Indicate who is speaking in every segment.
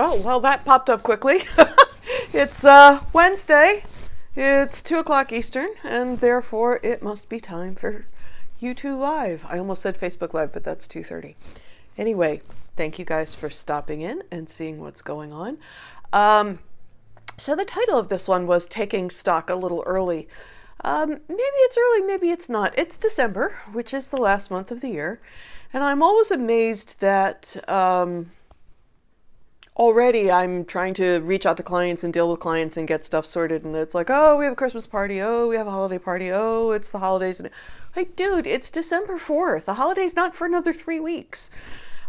Speaker 1: Oh, well, that popped up quickly. It's Wednesday. It's 2 o'clock Eastern, and therefore it must be time for YouTube Live. I almost said Facebook Live, but that's 2:30. Anyway, thank you guys for stopping in and seeing what's going on. So the title of this one was Taking Stock a Little Early. Maybe it's early, maybe it's not. It's December, which is the last month of the year. And I'm always amazed that already I'm trying to reach out to clients and deal with clients and get stuff sorted. And it's like, oh, we have a Christmas party. Oh, we have a holiday party. Oh, it's the holidays. And like, dude, it's December 4th. The holiday's not for another 3 weeks.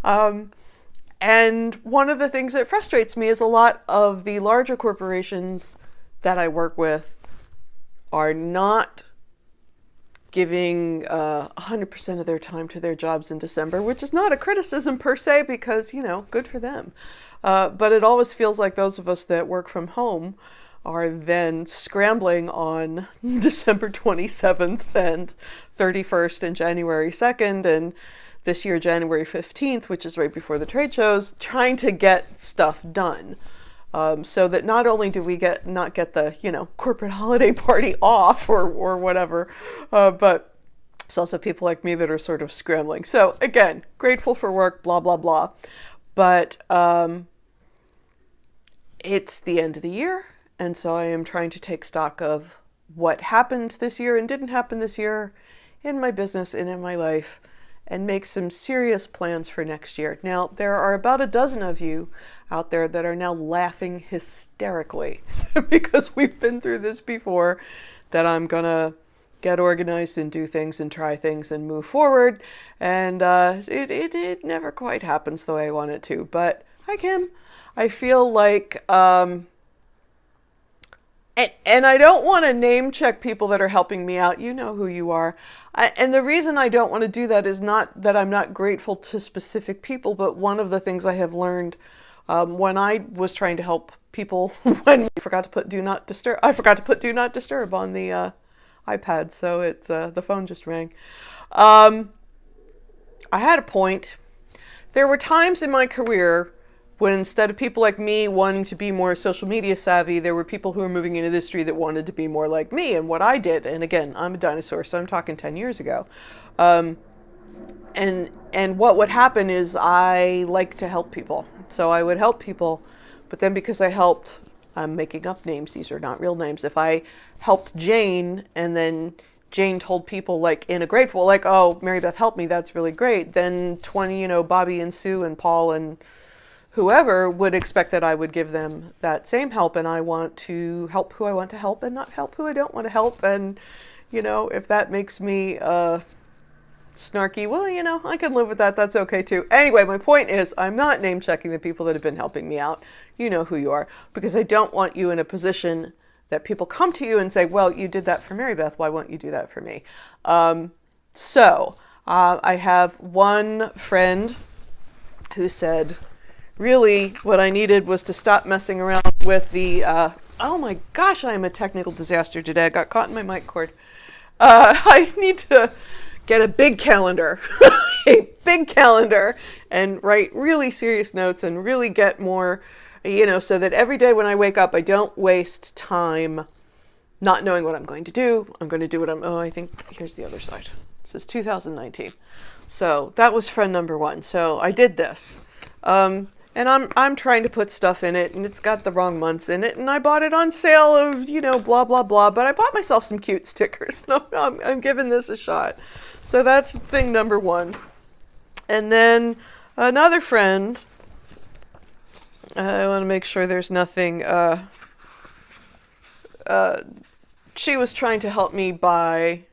Speaker 1: And one of the things that frustrates me is a lot of the larger corporations that I work with are not giving 100% of their time to their jobs in December, which is not a criticism per se, because, you know, good for them. But it always feels like those of us that work from home are then scrambling on December 27th and 31st and January 2nd and this year January 15th, which is right before the trade shows, trying to get stuff done. So that not only do we not get the, you know, corporate holiday party off or whatever, but it's also people like me that are sort of scrambling. So again, grateful for work, blah, blah, blah. But it's the end of the year. And so I am trying to take stock of what happened this year and didn't happen this year in my business and in my life, and make some serious plans for next year. Now, there are about a dozen of you out there that are now laughing hysterically because we've been through this before, that I'm gonna get organized and do things and try things and move forward. And it never quite happens the way I want it to. But hi, Kim. I feel like, and I don't want to name check people that are helping me out. You know who you are. And the reason I don't want to do that is not that I'm not grateful to specific people, but one of the things I have learned when I was trying to help people when I forgot to put do not disturb on the iPad, so it's the phone just rang. I had a point. There were times in my career when instead of people like me wanting to be more social media savvy, there were people who were moving into the industry that wanted to be more like me and what I did. And again, I'm a dinosaur, so I'm talking 10 years ago. And what would happen is I like to help people. So I would help people, but then because I helped, I'm making up names, these are not real names. If I helped Jane and then Jane told people like in a grateful, like, oh, Mary Beth helped me, that's really great. Then 20, Bobby and Sue and Paul and whoever would expect that I would give them that same help, and I want to help who I want to help and not help who I don't want to help. And, if that makes me snarky, well, I can live with that. That's okay too. Anyway, my point is I'm not name checking the people that have been helping me out. You know who you are, because I don't want you in a position that people come to you and say, well, you did that for Mary Beth. Why won't you do that for me? So I have one friend who said, really, what I needed was to stop messing around with the, oh my gosh, I am a technical disaster today. I got caught in my mic cord. I need to get a big calendar, a big calendar, and write really serious notes and really get more, so that every day when I wake up, I don't waste time not knowing what I'm going to do. I'm going to do what I think here's the other side. This is 2019. So that was friend number one. So I did this. And I'm trying to put stuff in it, and it's got the wrong months in it, and I bought it on sale of, blah, blah, blah, but I bought myself some cute stickers. No, I'm giving this a shot. So that's thing number one. And then another friend, I want to make sure there's nothing, she was trying to help me by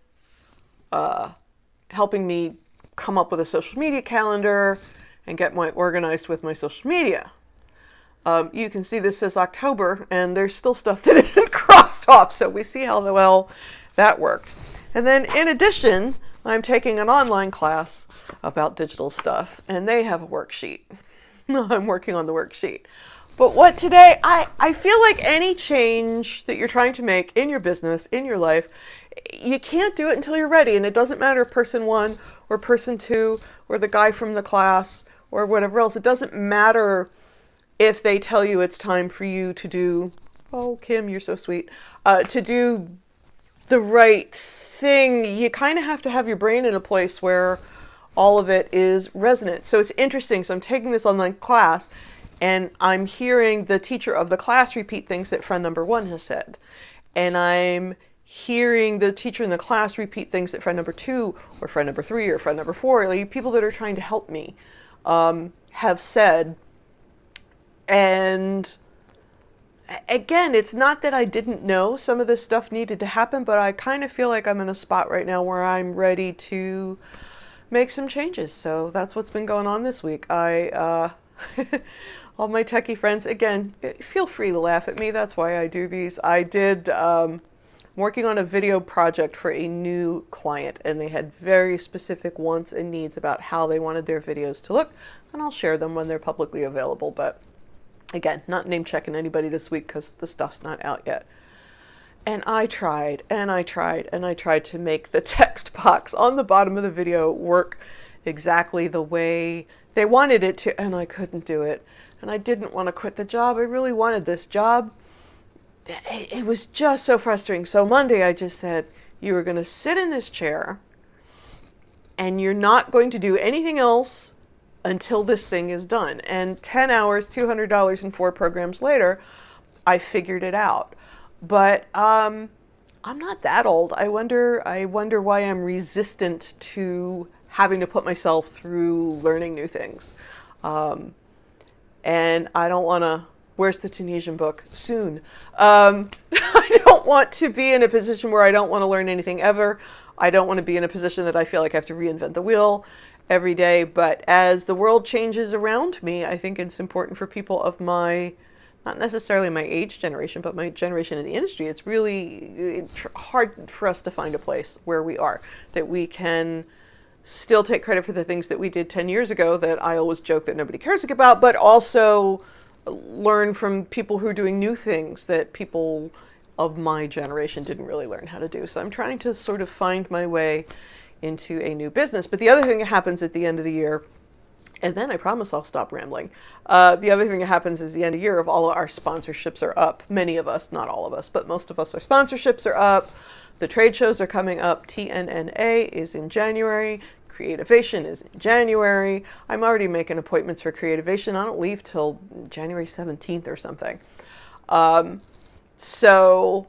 Speaker 1: helping me come up with a social media calendar and get organized with my social media. You can see this says October, and there's still stuff that isn't crossed off, so we see how well that worked. And then in addition, I'm taking an online class about digital stuff, and they have a worksheet. I'm working on the worksheet. But what today, I feel like any change that you're trying to make in your business, in your life, you can't do it until you're ready. And it doesn't matter person one or person two or the guy from the class or whatever else. It doesn't matter if they tell you it's time for you to do, oh, Kim, you're so sweet, to do the right thing, you kind of have to have your brain in a place where all of it is resonant. So it's interesting. So I'm taking this online class and I'm hearing the teacher of the class repeat things that friend number 1 has said. And I'm hearing the teacher in the class repeat things that friend number 2 or friend number 3 or friend number 4, like people that are trying to help me, have said. And again, it's not that I didn't know some of this stuff needed to happen, but I kind of feel like I'm in a spot right now where I'm ready to make some changes. So that's what's been going on this week. All my techie friends, again, feel free to laugh at me. That's why I do these. I did, working on a video project for a new client, and they had very specific wants and needs about how they wanted their videos to look, and I'll share them when they're publicly available. But again, not name checking anybody this week because the stuff's not out yet. And I tried to make the text box on the bottom of the video work exactly the way they wanted it to, and I couldn't do it. And I didn't want to quit the job. I really wanted this job. It was just so frustrating. So Monday I just said, you are going to sit in this chair and you're not going to do anything else until this thing is done. And 10 hours, $200 and 4 programs later, I figured it out. But I'm not that old. I wonder why I'm resistant to having to put myself through learning new things. And I don't want to, where's the Tunisian book? Soon. I don't want to be in a position where I don't want to learn anything ever. I don't want to be in a position that I feel like I have to reinvent the wheel every day. But as the world changes around me, I think it's important for people of my, not necessarily my age generation, but my generation in the industry. It's really hard for us to find a place where we are, that we can still take credit for the things that we did 10 years ago that I always joke that nobody cares about, but also learn from people who are doing new things that people of my generation didn't really learn how to do. So I'm trying to sort of find my way into a new business. But the other thing that happens at the end of the year, and then I promise I'll stop rambling. The other thing that happens is the end of the year of all of our sponsorships are up. Many of us, not all of us, but most of us, our sponsorships are up. The trade shows are coming up. TNNA is in January. Creativation is in January. I'm already making appointments for Creativation. I don't leave till January 17th or something. So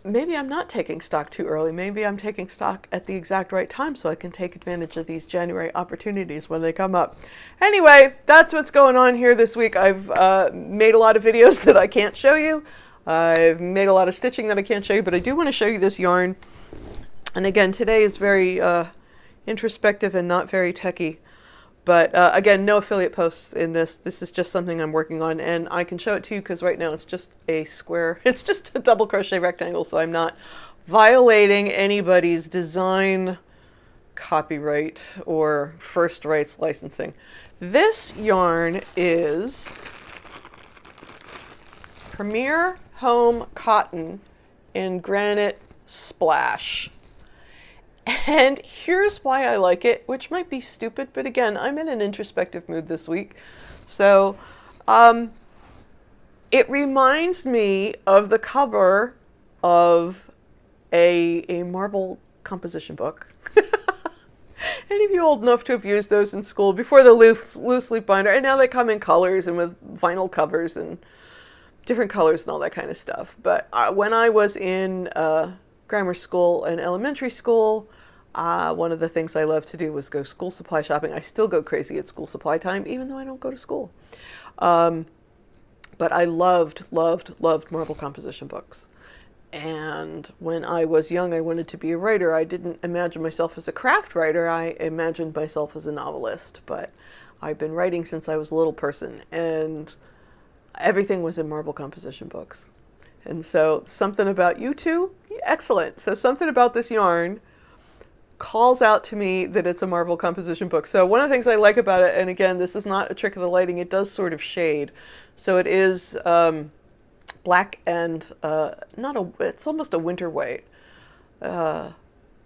Speaker 1: maybe I'm not taking stock too early. Maybe I'm taking stock at the exact right time so I can take advantage of these January opportunities when they come up. Anyway, that's what's going on here this week. I've made a lot of videos that I can't show you. I've made a lot of stitching that I can't show you, but I do want to show you this yarn. And again, today is very introspective and not very techy. But again, no affiliate posts in this. This is just something I'm working on. And I can show it to you because right now it's just a square. It's just a double crochet rectangle. So I'm not violating anybody's design copyright or first rights licensing. This yarn is Premier Home Cotton in Granite Splash. And here's why I like it, which might be stupid, but again, I'm in an introspective mood this week. So it reminds me of the cover of a marble composition book. Any of you old enough to have used those in school before the loose leaf binder? And now they come in colors and with vinyl covers and different colors and all that kind of stuff. But when I was in grammar school and elementary school, one of the things I loved to do was go school supply shopping. I still go crazy at school supply time, even though I don't go to school. But I loved marble composition books. And when I was young, I wanted to be a writer. I didn't imagine myself as a craft writer. I imagined myself as a novelist. But I've been writing since I was a little person, and everything was in marble composition books. And so something about you two, excellent. So something about this yarn calls out to me that it's a marble composition book. So one of the things I like about it, and again, this is not a trick of the lighting, it does sort of shade. So it is black and it's almost a winter white,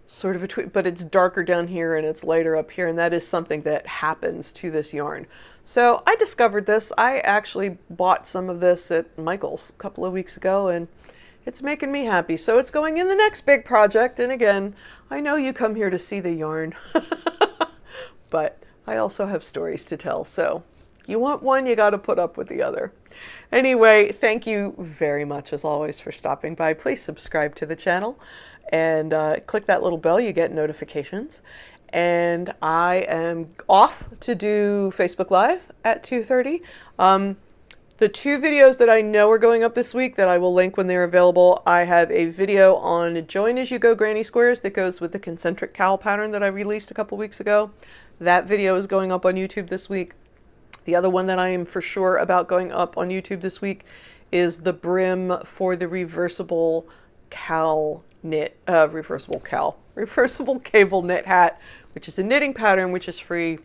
Speaker 1: sort of a but it's darker down here and it's lighter up here, and that is something that happens to this yarn. So I discovered this. I actually bought some of this at Michael's a couple of weeks ago, and it's making me happy. So it's going in the next big project. And again, I know you come here to see the yarn, but I also have stories to tell. So you want one, you got to put up with the other. Anyway, thank you very much, as always, for stopping by. Please subscribe to the channel and click that little bell. You get notifications. And I am off to do Facebook Live at 2:30. The two videos that I know are going up this week that I will link when they're available, I have a video on Join As You Go Granny Squares that goes with the concentric cowl pattern that I released a couple weeks ago. That video is going up on YouTube this week. The other one that I am for sure about going up on YouTube this week is the brim for the reversible cable knit hat, which is a knitting pattern, which is free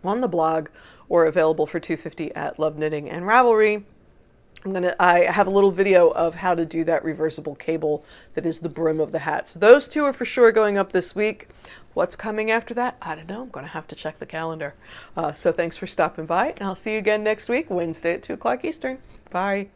Speaker 1: on the blog or available for $2.50 at Love Knitting and Ravelry. I have a little video of how to do that reversible cable that is the brim of the hat. So those two are for sure going up this week. What's coming after that? I don't know. I'm going to have to check the calendar. So thanks for stopping by, and I'll see you again next week, Wednesday at 2 o'clock Eastern. Bye.